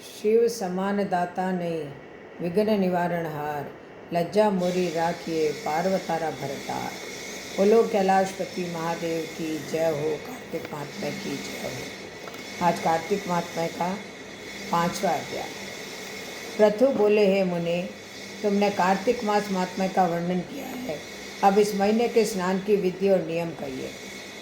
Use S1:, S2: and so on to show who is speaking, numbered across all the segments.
S1: शिव समान दाता नहीं, विघ्न निवारण हार, लज्जा मोरी राखिए पार्वतारा भरतार। बोलो कैलाशपति महादेव की जय हो, कार्तिक महात्म्य की जय हो। आज कार्तिक महात्म्य का 5वां अध्याय। प्रथु बोले, हे मुनि, तुमने कार्तिक मास महात्म्य का वर्णन किया है, अब इस महीने के स्नान की विधि और नियम कहिए।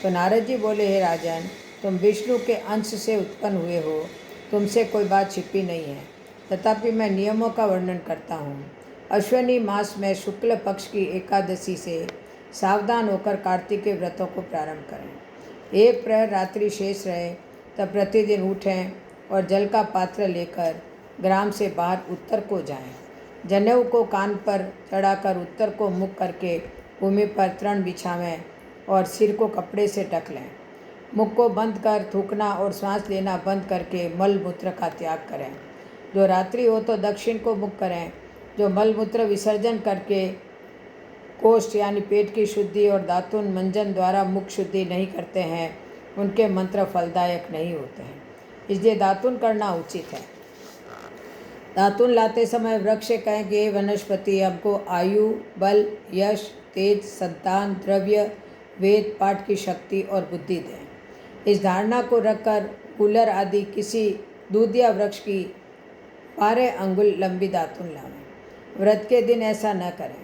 S1: तो नारद जी बोले, हे राजन, तुम विष्णु के अंश से उत्पन्न हुए हो, तुमसे कोई बात छिपी नहीं है, तथापि मैं नियमों का वर्णन करता हूँ। अश्विनी मास में शुक्ल पक्ष की एकादशी से सावधान होकर कार्तिक के व्रतों को प्रारंभ करें। एक प्रहर रात्रि शेष रहे तब प्रतिदिन उठें और जल का पात्र लेकर ग्राम से बाहर उत्तर को जाएं। जनेऊ को कान पर चढ़ाकर उत्तर को मुख करके भूमि पर तृण बिछावें और सिर को कपड़े से ढक लें। मुख को बंद कर थूकना और सांस लेना बंद करके मल मूत्र का त्याग करें। जो रात्रि हो तो दक्षिण को मुख करें। जो मल मूत्र विसर्जन करके कोष्ठ यानी पेट की शुद्धि और दातुन मंजन द्वारा मुख शुद्धि नहीं करते हैं, उनके मंत्र फलदायक नहीं होते हैं, इसलिए दातुन करना उचित है। दातुन लाते समय वृक्ष से कहें कि वनस्पति हमको आयु, बल, यश, तेज, संतान, द्रव्य, वेद पाठ की शक्ति और बुद्धि दें। इस धारणा को रखकर कूलर आदि किसी दूधिया वृक्ष की 12 अंगुल लंबी दातुन लावें। व्रत के दिन ऐसा न करें।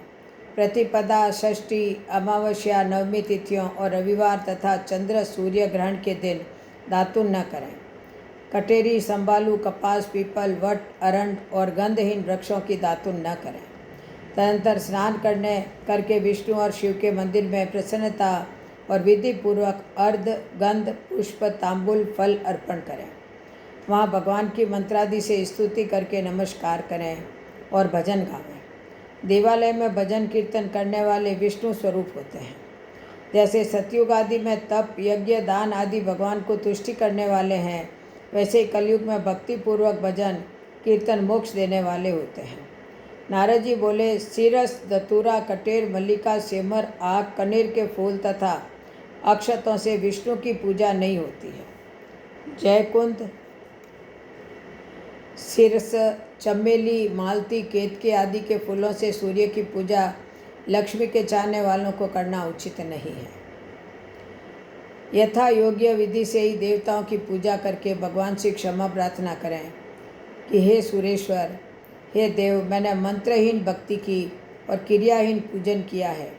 S1: प्रतिपदा, षष्ठी, अमावस्या, नवमी तिथियों और रविवार तथा चंद्र सूर्य ग्रहण के दिन दातुन न करें। कटेरी, संबालू, कपास, पीपल, वट, अरंड और गंधहीन वृक्षों की दातुन न करें। तदनंतर स्नान करके विष्णु और शिव के मंदिर में प्रसन्नता और विधि पूर्वक अर्ध, गंध, पुष्प, तांबुल, फल अर्पण करें। वहाँ भगवान की मंत्रादि से स्तुति करके नमस्कार करें और भजन गावें। देवालय में भजन कीर्तन करने वाले विष्णु स्वरूप होते हैं। जैसे सतयुग आदि में तप, यज्ञ, दान आदि भगवान को तुष्टि करने वाले हैं, वैसे ही कलयुग में भक्ति पूर्वक भजन कीर्तन मोक्ष देने वाले होते हैं। नारद जी बोले, सीरस, दतूरा, कटेर, मल्लिका, सेमर, आग, कनेर के फूल तथा अक्षतों से विष्णु की पूजा नहीं होती है। जयकुंद, सिरस, चमेली, मालती, केतके आदि के फूलों से सूर्य की पूजा लक्ष्मी के चाहने वालों को करना उचित नहीं है। यथा योग्य विधि से ही देवताओं की पूजा करके भगवान से क्षमा प्रार्थना करें कि हे सुरेश्वर, हे देव, मैंने मंत्रहीन भक्ति की और क्रियाहीन पूजन किया है,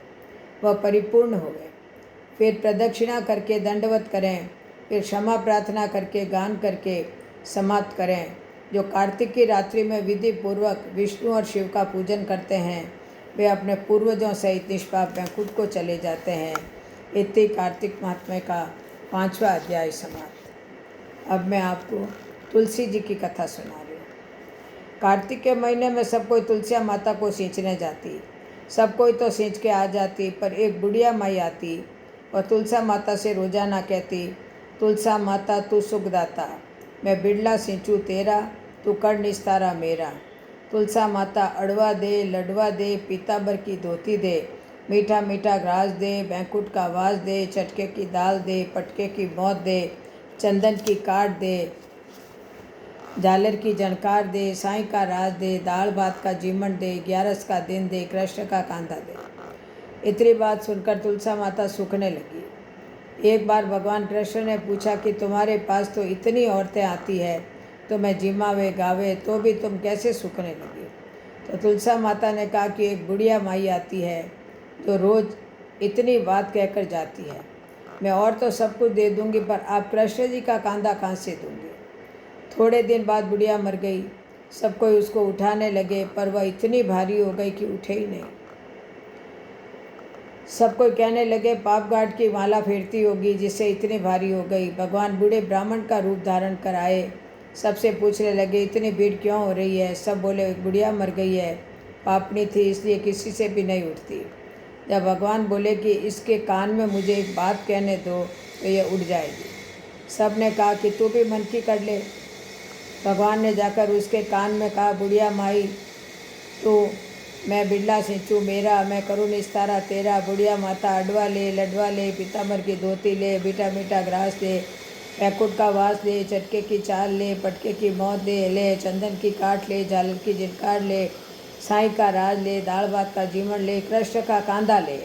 S1: वह परिपूर्ण हो गए। फिर प्रदक्षिणा करके दंडवत करें, फिर क्षमा प्रार्थना करके गान करके समाप्त करें। जो कार्तिक की रात्रि में विधि पूर्वक विष्णु और शिव का पूजन करते हैं, वे अपने पूर्वजों सहित निष्पाप बैकुंठ को चले जाते हैं। इतनी कार्तिक महात्म्य का 5वां अध्याय समाप्त। अब मैं आपको तुलसी जी की कथा सुना रही हूँ। कार्तिक के महीने में सब कोई तुलसिया माता को सींचने जाती। सब कोई तो सींच के आ जाती, पर एक बुढ़िया माई आती और तुलसा माता से रोजाना कहती, तुलसा माता तू सुखदाता, मैं बिड़ला सींचूँ तेरा, तू कर निस्तारा मेरा। तुलसा माता अड़वा दे, लडवा दे, पीतांबर की धोती दे, मीठा मीठा घास दे, बैंकुट का वास दे, चटके की दाल दे, पटके की मौत दे, चंदन की काट दे, झालर की झनकार दे, साईं का राज दे, दाल भात का जीमन दे, 11 का दिन दे, कृष्ण का कांधा दे। इतनी बात सुनकर तुलसा माता सूखने लगी। एक बार भगवान कृष्ण ने पूछा कि तुम्हारे पास तो इतनी औरतें आती है, तुम्हें जिमावे गावे तो भी तुम कैसे सूखने लगी? तो तुलसा माता ने कहा कि एक बुढ़िया माई आती है जो रोज़ इतनी बात कहकर जाती है। मैं और तो सब कुछ दे दूंगी, पर आप कृष्ण जी का कांधा कहाँ से दूंगी? थोड़े दिन बाद बुढ़िया मर गई। सब कोई उसको उठाने लगे, पर वह इतनी भारी हो गई कि उठे ही नहीं। सब कोई कहने लगे, पाप गाट की माला फेरती होगी जिससे इतनी भारी हो गई। भगवान बूढ़े ब्राह्मण का रूप धारण कर आए। सबसे पूछने लगे, इतनी भीड़ क्यों हो रही है? सब बोले, बुढ़िया मर गई है, पापनी थी इसलिए किसी से भी नहीं उठती। जब भगवान बोले कि इसके कान में मुझे एक बात कहने दो तो यह उठ जाएगी। सब ने कहा कि तू भी मन की कर ले। भगवान ने जाकर उसके कान में कहा, बुढ़िया माई, तो मैं बिड़ला सींचूँ मेरा, मैं करूँ निस्तारा तेरा। बुढ़िया माता अडवा ले, लडवा ले, पीतांबर की धोती ले, मीठा मीठा ग्रास दे, पैकुट का वास ले, चटके की चाल ले, पटके की मौत दे ले, चंदन की काट ले, झालर की झिनकार ले, साईं का राज ले, दाल भात का जीवन ले, कृष्ण का कांधा ले।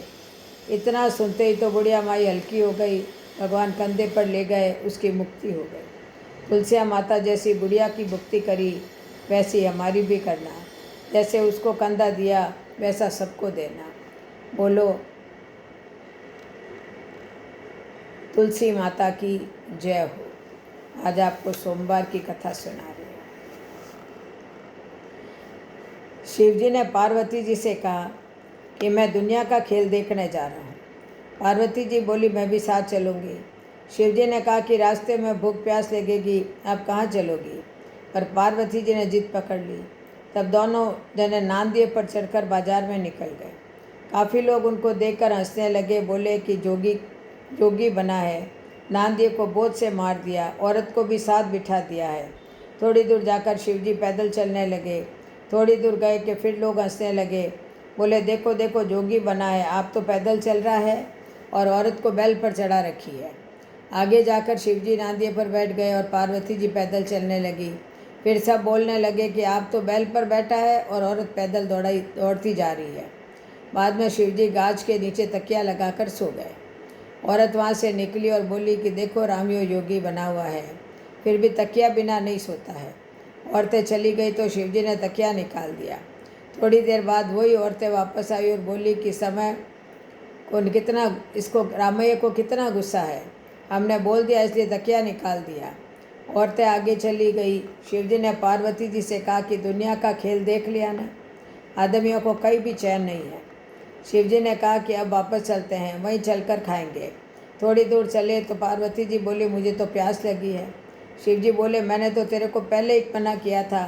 S1: इतना सुनते ही तो बुढ़िया माई हल्की हो गई। भगवान कंधे पर ले गए, उसकी मुक्ति हो गई। तुलसिया माता जैसी बुढ़िया की मुक्ति करी, वैसी हमारी भी करना। जैसे उसको कंधा दिया वैसा सबको देना। बोलो तुलसी माता की जय हो। आज आपको सोमवार की कथा सुना रही हूँ। शिवजी ने पार्वती जी से कहा कि मैं दुनिया का खेल देखने जा रहा हूँ। पार्वती जी बोली मैं भी साथ चलूँगी। शिवजी ने कहा कि रास्ते में भूख प्यास लगेगी, आप कहाँ चलोगी? पर पार्वती जी ने जिद पकड़ ली। तब दोनों जने नांदिए पर चढ़कर बाजार में निकल गए। काफ़ी लोग उनको देखकर हंसने लगे, बोले कि जोगी बना है, नांदिए को बोझ से मार दिया, औरत को भी साथ बिठा दिया है। थोड़ी दूर जाकर शिवजी पैदल चलने लगे। थोड़ी दूर गए कि फिर लोग हंसने लगे, बोले देखो देखो जोगी बना है, आप तो पैदल चल रहा है और औरत को बैल पर चढ़ा रखी है। आगे जाकर शिवजी नांदिए पर बैठ गए और पार्वती जी पैदल चलने लगी। फिर सब बोलने लगे कि आप तो बैल पर बैठा है और औरत पैदल दौड़ती जा रही है। बाद में शिवजी गाछ के नीचे तकिया लगाकर सो गए। औरत वहाँ से निकली और बोली कि देखो रामियो योगी बना हुआ है, फिर भी तकिया बिना नहीं सोता है। औरतें चली गई तो शिवजी ने तकिया निकाल दिया। थोड़ी देर बाद वही औरतें वापस आई और बोली कि समय को कितना इसको रामैया को कितना गुस्सा है, हमने बोल दिया इसलिए तकिया निकाल दिया। औरतें आगे चली गई। शिवजी ने पार्वती जी से कहा कि दुनिया का खेल देख लिया ना, आदमियों को कहीं भी चैन नहीं है। शिवजी ने कहा कि अब वापस चलते हैं, वहीं चलकर खाएंगे। थोड़ी दूर चले तो पार्वती जी बोली मुझे तो प्यास लगी है। शिवजी बोले मैंने तो तेरे को पहले ही मना किया था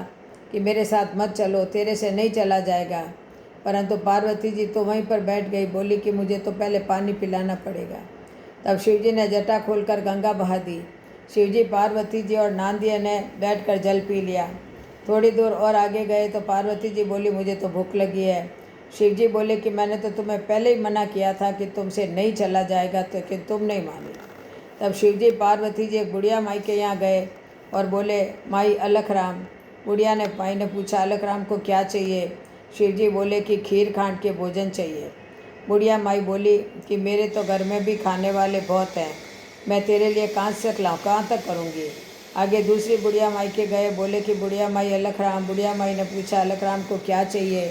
S1: कि मेरे साथ मत चलो, तेरे से नहीं चला जाएगा। परंतु पार्वती जी तो वहीं पर बैठ गई, बोली कि मुझे तो पहले पानी पिलाना पड़ेगा। तब शिवजी ने जटा खोलकर गंगा बहा दी। शिवजी, पार्वती जी और नांदिया ने बैठकर जल पी लिया। थोड़ी दूर और आगे गए तो पार्वती जी बोली मुझे तो भूख लगी है। शिवजी बोले कि मैंने तो तुम्हें पहले ही मना किया था कि तुमसे नहीं चला जाएगा, तो कि तुम नहीं मानी। तब शिवजी पार्वती जी एक बुढ़िया माई के यहाँ गए और बोले माई अलख राम। बुढ़िया ने माई ने पूछा अलख राम को क्या चाहिए? शिवजी बोले कि खीर खांड के भोजन चाहिए। बुढ़िया माई बोली कि मेरे तो घर में भी खाने वाले बहुत हैं, मैं तेरे लिए कहाँ से लाऊँ, कहाँ तक करूँगी? आगे दूसरी बुढ़िया माई के गए, बोले कि बुढ़िया माई अलख राम। बुढ़िया माई ने पूछा अलख राम को क्या चाहिए?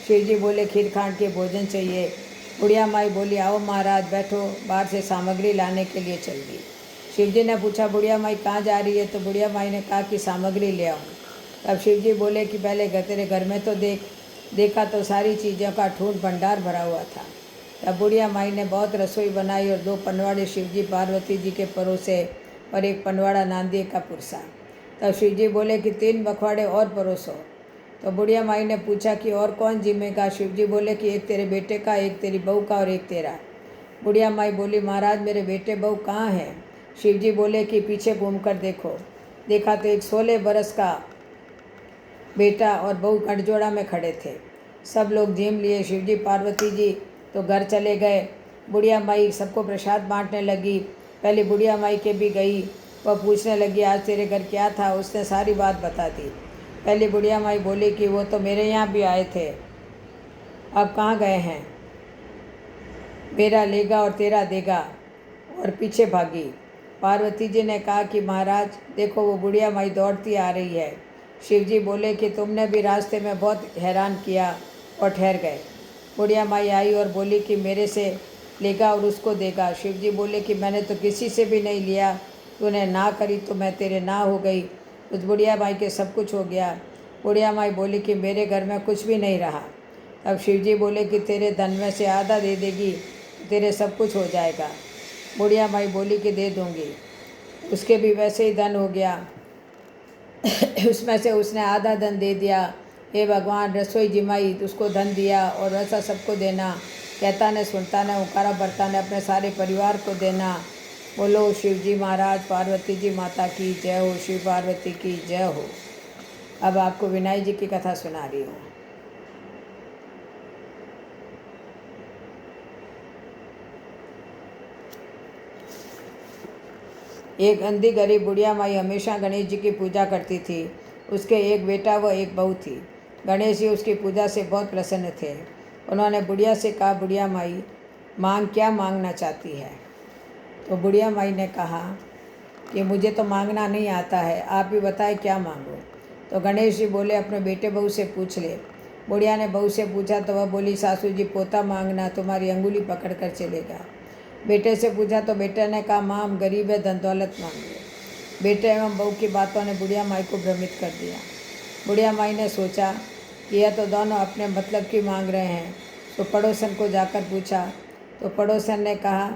S1: शिवजी बोले खीर खांड के भोजन चाहिए। बुढ़िया माई बोली आओ महाराज बैठो, बाहर से सामग्री लाने के लिए चल दी। शिवजी ने पूछा बुढ़िया माई कहाँ जा रही है? तो बुढ़िया माई ने कहा कि सामग्री ले आऊँ। तब शिवजी बोले कि पहले तेरे घर में तो देखा तो सारी चीज़ों का ठूंठ भंडार भरा हुआ था। तब बुढ़िया माई ने बहुत रसोई बनाई और 2 पनवाड़े शिवजी पार्वती जी के परोसे और 1 पनवाड़ा नांदिए का पुरसा। तब शिवजी बोले कि 3 बखवाड़े और परोसो। तो बुढ़िया माई ने पूछा कि और कौन जिम्मेगा? शिवजी बोले कि एक तेरे बेटे का, एक तेरी बहू का और एक तेरा। बुढ़िया माई बोली महाराज मेरे बेटे बहू कहाँ हैं? शिवजी बोले कि पीछे घूमकर देखो। देखा तो एक 16 बरस का बेटा और बहू गठजोड़ा में खड़े थे। सब लोग झीम लिए। शिवजी पार्वती जी तो घर चले गए। बुढ़िया माई सबको प्रसाद बांटने लगी। पहले बुढ़िया माई के भी गई, वह पूछने लगी आज तेरे घर क्या था? उसने सारी बात बता दी। पहले बुढ़िया माई बोली कि वो तो मेरे यहाँ भी आए थे, अब कहाँ गए हैं? मेरा लेगा और तेरा देगा, और पीछे भागी। पार्वती जी ने कहा कि महाराज देखो वो बुढ़िया माई दौड़ती आ रही है। शिवजी बोले कि तुमने भी रास्ते में बहुत हैरान किया और ठहर गए। बुढ़िया माई आई और बोली कि मेरे से लेगा और उसको देगा। शिवजी बोले कि मैंने तो किसी से भी नहीं लिया, तूने ना करी तो मैं तेरे ना हो गई। उस बुढ़िया माई के सब कुछ हो गया। बुढ़िया माई बोली कि मेरे घर में कुछ भी नहीं रहा। तब शिवजी बोले कि तेरे धन में से आधा दे देगी तो तेरे सब कुछ हो जाएगा। बुढ़िया माई बोली कि दे दूँगी। उसके भी वैसे ही धन हो गया। उसमें से उसने आधा धन दे दिया। हे भगवान रसोई जिमाई उसको धन दिया और वैसा सबको देना। कहता ने सुनता ने उकारा भरता ने अपने सारे परिवार को देना। बोलो शिवजी महाराज पार्वती जी माता की जय हो, शिव पार्वती की जय हो। अब आपको विनायक जी की कथा सुना रही हूँ। एक अंधी गरीब बुढ़िया माई हमेशा गणेश जी की पूजा करती थी। उसके एक बेटा व एक बहू थी। गणेश जी उसकी पूजा से बहुत प्रसन्न थे। उन्होंने बुढ़िया से कहा, बुढ़िया माई क्या मांगना चाहती है? तो बुढ़िया माई ने कहा कि मुझे तो मांगना नहीं आता है, आप ही बताएं क्या मांगो। तो गणेश जी बोले, अपने बेटे बहू से पूछ ले। बुढ़िया ने बहू से पूछा तो वह बोली, सासू जी पोता मांगना, तुम्हारी अंगुली पकड़ कर चलेगा। बेटे से पूछा तो बेटे ने कहा, माँ हम गरीब है, धन दौलत मांगे। बेटे एवं बहू की बातों ने बुढ़िया माई को भ्रमित कर दिया। बुढ़िया माई ने सोचा कि यह तो दोनों अपने मतलब की मांग रहे हैं, तो पड़ोसन को जाकर पूछा। तो पड़ोसन ने कहा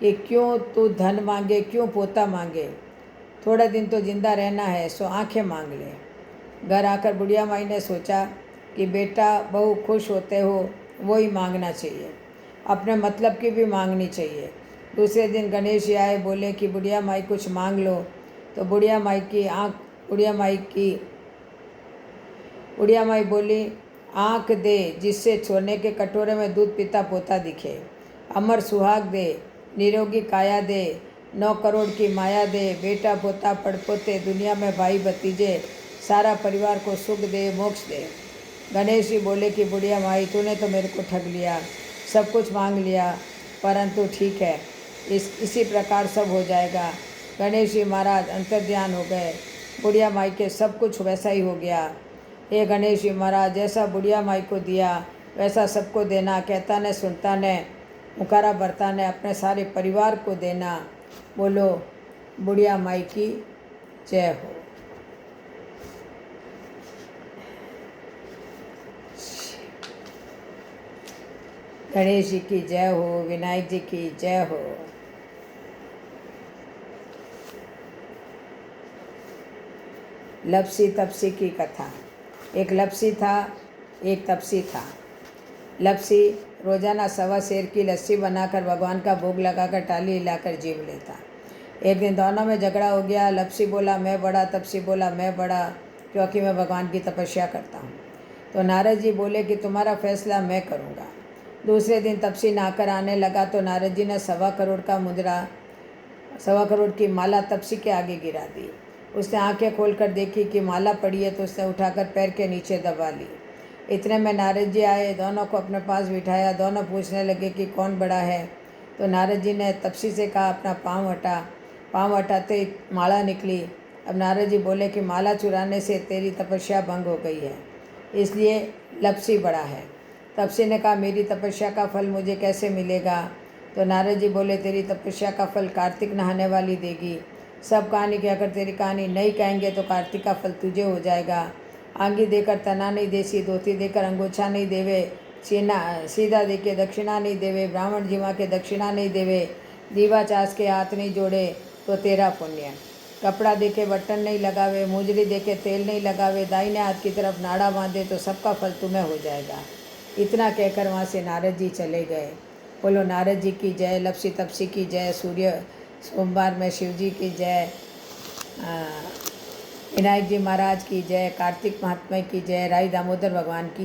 S1: कि क्यों तू धन मांगे, क्यों पोता मांगे, थोड़ा दिन तो जिंदा रहना है, सो आंखें मांग ले। घर आकर बुढ़िया माई ने सोचा कि बेटा बहू खुश होते हो वो ही मांगना चाहिए, अपने मतलब की भी मांगनी चाहिए। दूसरे दिन गणेश जी आए, बोले कि बुढ़िया माई कुछ मांग लो। तो बुढ़िया माई बोली, आँख दे जिससे सोने के कटोरे में दूध पीता पोता दिखे, अमर सुहाग दे, निरोगी काया दे, 9 करोड़ की माया दे, बेटा पोता पड़पोते, दुनिया में भाई भतीजे, सारा परिवार को सुख दे, मोक्ष दे। गणेश जी बोले कि बुढ़िया माई तूने तो मेरे को ठग लिया, सब कुछ मांग लिया, परंतु ठीक है, इसी प्रकार सब हो जाएगा। गणेश जी महाराज अंतर्ध्यान हो गए। बुढ़िया माई के सब कुछ वैसा ही हो गया। हे गणेश जी महाराज, जैसा बुढ़िया माई को दिया वैसा सबको देना, कहता ने सुनता ने मुखारा भरता ने अपने सारे परिवार को देना। बोलो बुढ़िया माई की जय हो। गणेश जी की जय हो, विनायक जी की जय हो। लपसी तपसी की कथा। एक लपसी था, एक तपसी था। लपसी रोजाना 1.25 सेर की लस्सी बनाकर भगवान का भोग लगाकर टाली हिलाकर जीव लेता। एक दिन दोनों में झगड़ा हो गया। लपसी बोला मैं बड़ा, तपसी बोला मैं बड़ा, क्योंकि मैं भगवान की तपस्या करता हूँ। तो नारद जी बोले कि तुम्हारा फैसला मैं करूँगा। दूसरे दिन तपसी नहाकर आने लगा तो नारद जी ने 1.25 करोड़ का मुद्रा, 1.25 करोड़ की माला तपसी के आगे गिरा दी। उसने आंखें खोलकर देखी कि माला पड़ी है, तो उसने उठाकर पैर के नीचे दबा ली। इतने में नारद जी आए, दोनों को अपने पास बिठाया। दोनों पूछने लगे कि कौन बड़ा है। तो नारद जी ने तपसी से कहा, अपना पाँव हटा। पाँव हटाते ही माला निकली। अब नारद जी बोले कि माला चुराने से तेरी तपस्या भंग हो गई है, इसलिए लपसी बड़ा है। तपसी ने कहा, मेरी तपस्या का फल मुझे कैसे मिलेगा? तो नारद जी बोले, तेरी तपस्या का फल कार्तिक नहाने वाली देगी। सब कहानी कहकर तेरी कहानी नहीं कहेंगे तो कार्तिक का फल तुझे हो जाएगा। आंगी देकर तना नहीं देसी, धोती देकर अंगोछा नहीं देवे, सीधा दे के दक्षिणा नहीं देवे, ब्राह्मण जीवा के दक्षिणा नहीं देवे, दीवा चास के हाथ नहीं जोड़े तो तेरा पुण्य। कपड़ा दे के बटन नहीं लगावे, मुजरी दे के तेल नहीं लगावे, दाहिने हाथ की तरफ नाड़ा बांधे तो सबका फल तुम्हें हो जाएगा। इतना कहकर वहाँ से नारद जी चले गए। बोलो नारद जी की जय, लपसी तपसी की जय, सूर्य सोमवार में शिव जी की जय, विनायक जी महाराज की जय, कार्तिक महात्मा की जय, राई दामोदर भगवान की